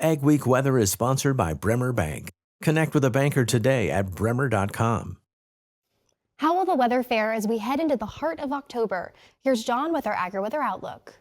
AgWeek weather is sponsored by Bremer Bank. Connect with a banker today at bremer.com. How will the weather fare as we head into the heart of October? Here's John with our Agri-weather outlook.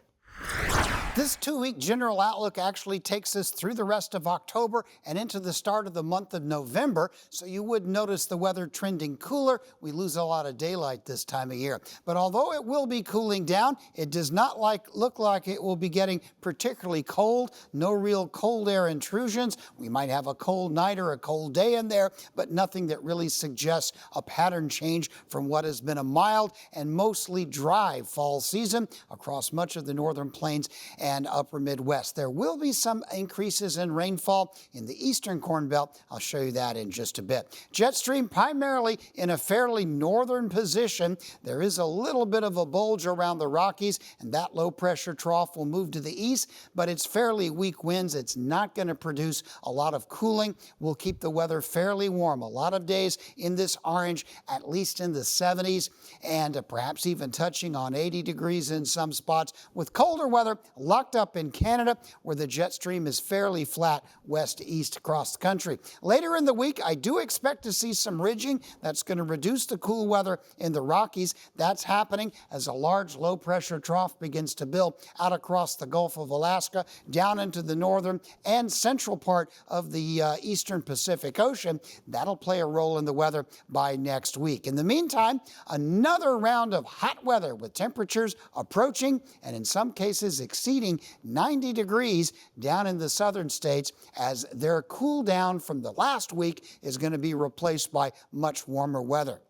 This 2-week general outlook actually takes us through the rest of October and into the start of the month of November, so you would notice the weather trending cooler. We lose a lot of daylight this time of year. But although it will be cooling down, it does not look like it will be getting particularly cold. No real cold air intrusions. We might have a cold night or a cold day in there, but nothing that really suggests a pattern change from what has been a mild and mostly dry fall season across much of the northern plains and upper Midwest. There will be some increases in rainfall in the eastern Corn Belt. I'll show you that in just a bit. Jet stream primarily in a fairly northern position. There is a little bit of a bulge around the Rockies, and that low pressure trough will move to the east, but it's fairly weak winds. It's not going to produce a lot of cooling. We'll keep the weather fairly warm. A lot of days in this orange, at least in the 70s, and perhaps even touching on 80 degrees in some spots, with colder weather locked up in Canada, where the jet stream is fairly flat west to east across the country. Later in the week, I do expect to see some ridging. That's going to reduce the cool weather in the Rockies. That's happening as a large low pressure trough begins to build out across the Gulf of Alaska, down into the northern and central part of the eastern Pacific Ocean. That'll play a role in the weather by next week. In the meantime, another round of hot weather with temperatures approaching and in some cases exceeding 90 degrees down in the southern states, as their cool down from the last week is going to be replaced by much warmer weather.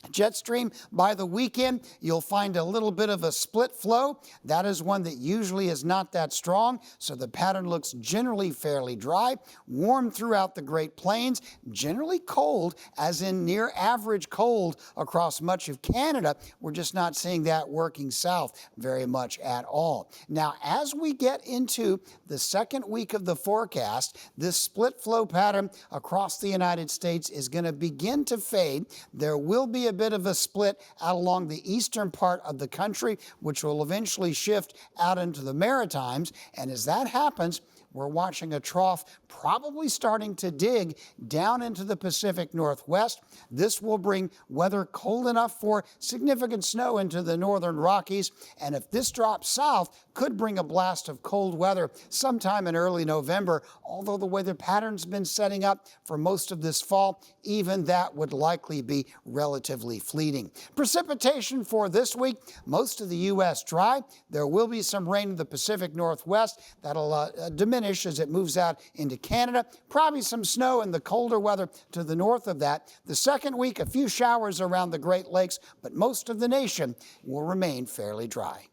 Jet stream by the weekend, you'll find a little bit of a split flow. That is one that usually is not that strong, so the pattern looks generally fairly dry, warm throughout the Great Plains, generally cold, as in near average cold across much of Canada. We're just not seeing that working south very much at all. Now, as we get into the second week of the forecast, this split flow pattern across the United States is going to begin to fade. There will be a bit of a split out along the eastern part of the country, which will eventually shift out into the Maritimes. And as that happens, we're watching a trough probably starting to dig down into the Pacific Northwest. This will bring weather cold enough for significant snow into the northern Rockies. And if this drops south, could bring a blast of cold weather sometime in early November. Although the weather pattern's been setting up for most of this fall, even that would likely be relatively fleeting. Precipitation for this week, most of the U.S. dry. There will be some rain in the Pacific Northwest. That'll diminish as it moves out into Canada. Probably some snow in the colder weather to the north of that. The second week, a few showers around the Great Lakes, but most of the nation will remain fairly dry.